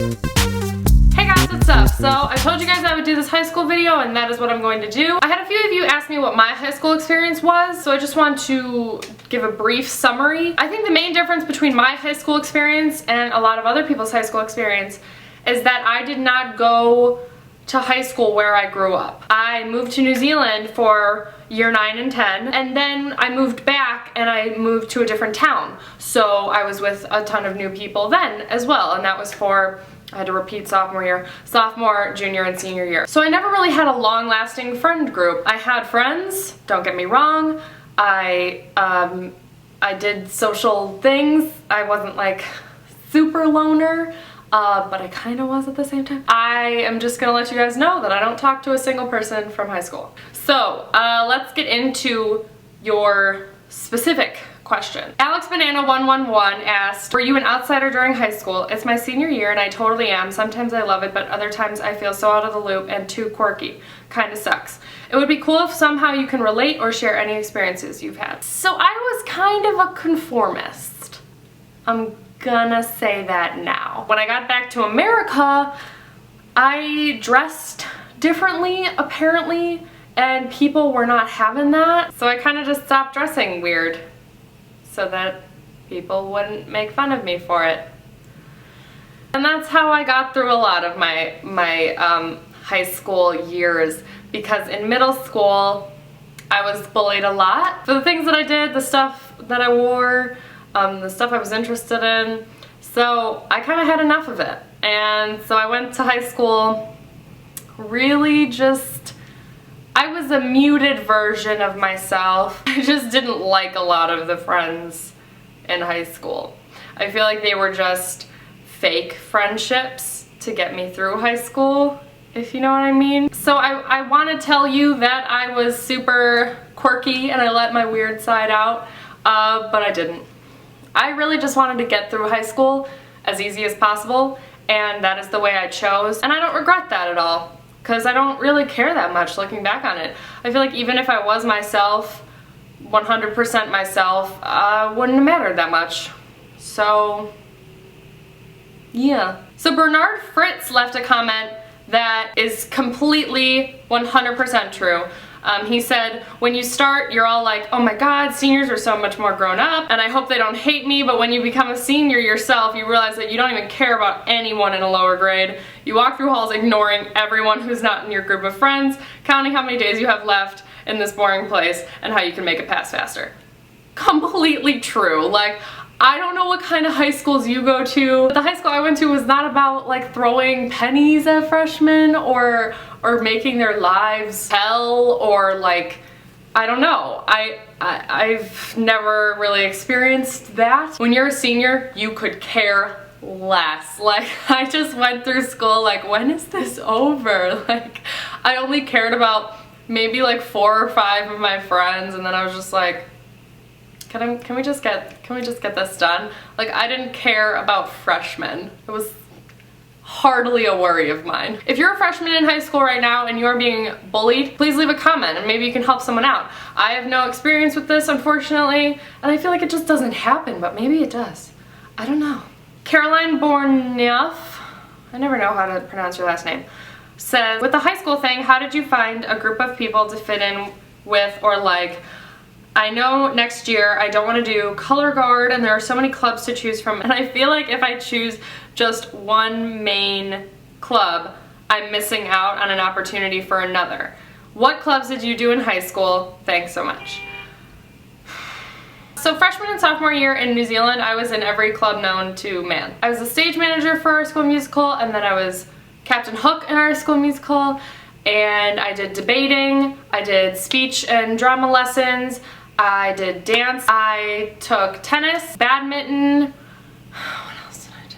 Hey guys, what's up? So I told you guys I would do this high school video, and that is what I'm going to do. I had a few of you ask me what my high school experience was, so I just want to give a brief summary. I think the main difference between my high school experience and a lot of other people's high school experience is that I did not go to high school where I grew up. I moved to New Zealand for year 9 and 10, and then I moved back and I moved to a different town. So I was with a ton of new people then as well, and that was for, I had to repeat sophomore, junior, and senior year. So I never really had a long-lasting friend group. I had friends, don't get me wrong. I did social things. I wasn't like super loner. But I kind of was at the same time. I am just gonna let you guys know that I don't talk to a single person from high school. So let's get into your specific question. Alex Banana 111 asked, were you an outsider during high school? It's my senior year and I totally am. Sometimes I love it, but other times I feel so out of the loop and too quirky. Kinda sucks. It would be cool if somehow you can relate or share any experiences you've had. So I was kind of a conformist. I'm gonna say that now. When I got back to America, I dressed differently, apparently, and people were not having that. So I kind of just stopped dressing weird so that people wouldn't make fun of me for it. And that's how I got through a lot of my high school years, because in middle school, I was bullied a lot for the things that I did, the stuff that I wore, the stuff I was interested in. So I kind of had enough of it. And so I went to high school really just, I was a muted version of myself. I just didn't like a lot of the friends in high school. I feel like they were just fake friendships to get me through high school, if you know what I mean. So I want to tell you that I was super quirky and I let my weird side out, but I didn't. I really just wanted to get through high school as easy as possible, and that is the way I chose, and I don't regret that at all, because I don't really care that much looking back on it. I feel like even if I was myself, 100% myself, wouldn't have mattered that much. So, yeah. So Bernard Fritz left a comment that is completely 100% true. He said, when you start, you're all like, oh my god, seniors are so much more grown up, and I hope they don't hate me, but when you become a senior yourself, you realize that you don't even care about anyone in a lower grade. You walk through halls ignoring everyone who's not in your group of friends, counting how many days you have left in this boring place, and how you can make it pass faster. Completely true. Like, I don't know what kind of high schools you go to, but the high school I went to was not about like throwing pennies at freshmen or making their lives hell, or like, I don't know. I've never really experienced that. When you're a senior, you could care less. Like, I just went through school like, when is this over? Like, I only cared about maybe like 4 or 5 of my friends, and then I was just like, can we just get this done? Like, I didn't care about freshmen. It was hardly a worry of mine. If you're a freshman in high school right now and you're being bullied, please leave a comment and maybe you can help someone out. I have no experience with this, unfortunately, and I feel like it just doesn't happen, but maybe it does. I don't know. Caroline Borneuf, I never know how to pronounce your last name, says, with the high school thing, how did you find a group of people to fit in with or like? I know next year I don't want to do color guard and there are so many clubs to choose from, and I feel like if I choose just one main club, I'm missing out on an opportunity for another. What clubs did you do in high school? Thanks so much. So freshman and sophomore year in New Zealand, I was in every club known to man. I was a stage manager for our school musical, and then I was Captain Hook in our school musical, and I did debating, I did speech and drama lessons, I did dance, I took tennis, badminton. What else did I do?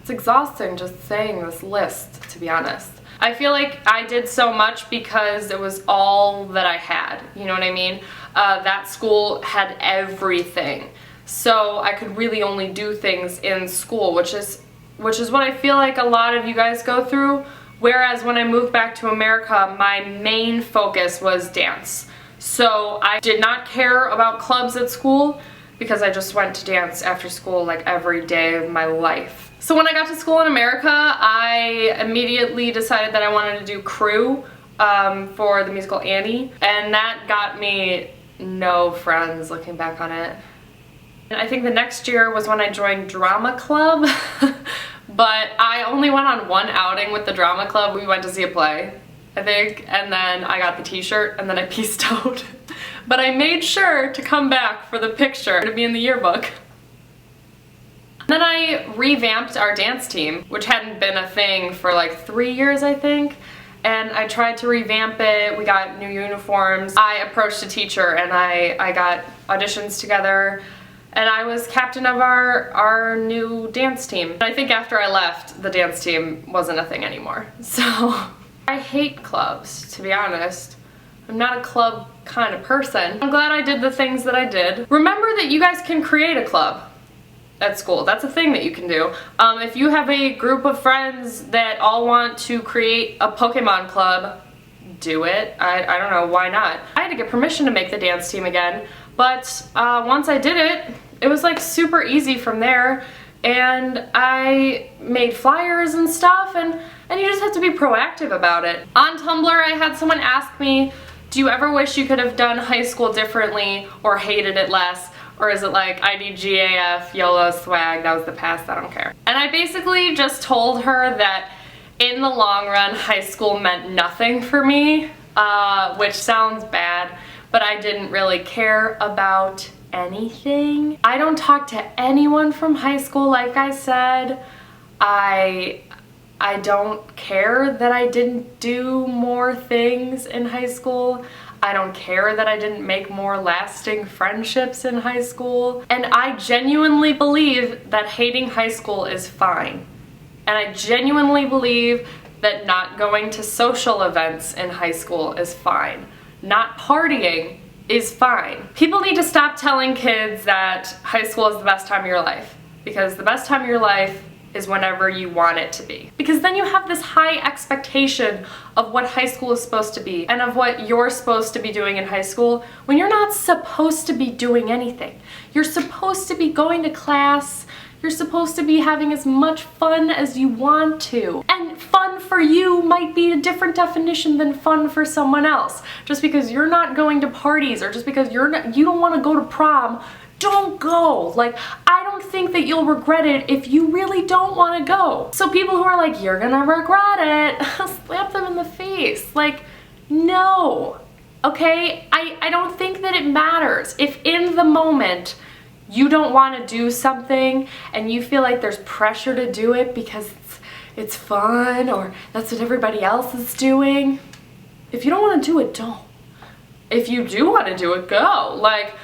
It's exhausting just saying this list, to be honest. I feel like I did so much because it was all that I had, you know what I mean? That school had everything. So I could really only do things in school, which is what I feel like a lot of you guys go through. Whereas when I moved back to America, my main focus was dance. So I did not care about clubs at school because I just went to dance after school like every day of my life. So when I got to school in America, I immediately decided that I wanted to do crew for the musical Annie, and that got me no friends looking back on it. And I think the next year was when I joined drama club, but I only went on one outing with the drama club. We went to see a play, I think, and then I got the t-shirt and then I peaced out. But I made sure to come back for the picture to be in the yearbook. Then I revamped our dance team, which hadn't been a thing for like 3 years, I think. And I tried to revamp it. We got new uniforms. I approached a teacher and I got auditions together. And I was captain of our new dance team. And I think after I left, the dance team wasn't a thing anymore. So I hate clubs, to be honest. I'm not a club kind of person. I'm glad I did the things that I did. Remember that you guys can create a club at school. That's a thing that you can do. If you have a group of friends that all want to create a Pokemon club, do it. I don't know, why not? I had to get permission to make the dance team again, but once I did it, it was like super easy from there, and I made flyers and stuff, and you just have to be proactive about it. On Tumblr, I had someone ask me, do you ever wish you could have done high school differently or hated it less? Or is it like IDGAF, YOLO, swag, that was the past, I don't care. And I basically just told her that in the long run, high school meant nothing for me, which sounds bad, but I didn't really care about anything. I don't talk to anyone from high school, like I said. I don't care that I didn't do more things in high school. I don't care that I didn't make more lasting friendships in high school. And I genuinely believe that hating high school is fine. And I genuinely believe that not going to social events in high school is fine. Not partying is fine. People need to stop telling kids that high school is the best time of your life, because the best time of your life is whenever you want it to be. Because then you have this high expectation of what high school is supposed to be and of what you're supposed to be doing in high school when you're not supposed to be doing anything. You're supposed to be going to class, you're supposed to be having as much fun as you want to. And fun for you might be a different definition than fun for someone else. Just because you're not going to parties, or just because you don't want to go to prom, don't go. Like, I don't think that you'll regret it if you really don't want to go. So people who are like, you're gonna regret it, slap them in the face. Like, no. Okay? I don't think that it matters. If in the moment you don't want to do something and you feel like there's pressure to do it because it's fun or that's what everybody else is doing, if you don't want to do it, don't. If you do want to do it, go. Like,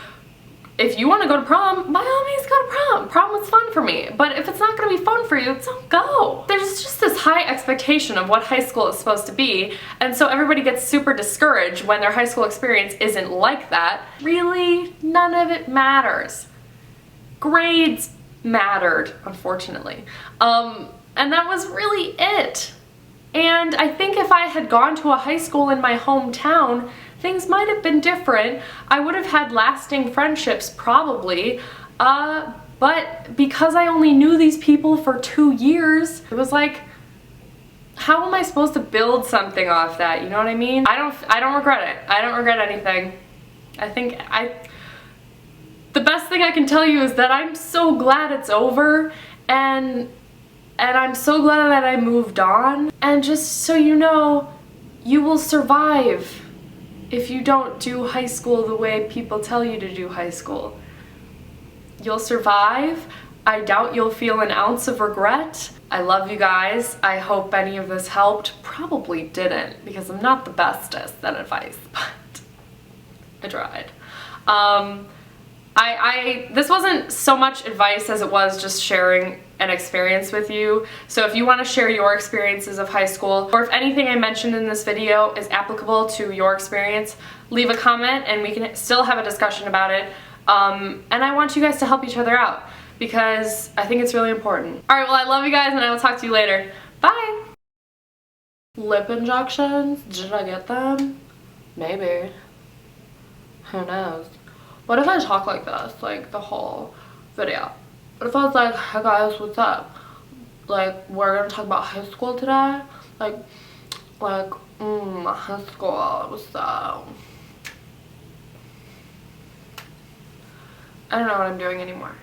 if you want to go to prom, by all means go to prom. Prom was fun for me. But if it's not going to be fun for you, don't go. There's just this high expectation of what high school is supposed to be, and so everybody gets super discouraged when their high school experience isn't like that. Really, none of it matters. Grades mattered, unfortunately. And that was really it. And I think if I had gone to a high school in my hometown, things might have been different. I would have had lasting friendships, probably. But because I only knew these people for 2 years, it was like, how am I supposed to build something off that? You know what I mean? I don't regret it. I don't regret anything. The best thing I can tell you is that I'm so glad it's over, and I'm so glad that I moved on. And just so you know, you will survive if you don't do high school the way people tell you to do high school. You'll survive. I doubt you'll feel an ounce of regret. I love you guys. I hope any of this helped. Probably didn't, because I'm not the bestest at advice, but I tried. This wasn't so much advice as it was just sharing an experience with you. So if you want to share your experiences of high school, or if anything I mentioned in this video is applicable to your experience, leave a comment and we can still have a discussion about it. And I want you guys to help each other out, because I think it's really important. Alright, well, I love you guys and I will talk to you later. Bye! Lip injections? Did I get them? Maybe. Who knows? What if I talk like this, like, the whole video? What if I was like, hey guys, what's up? Like, we're gonna talk about high school today? Like, high school, what's up? I don't know what I'm doing anymore.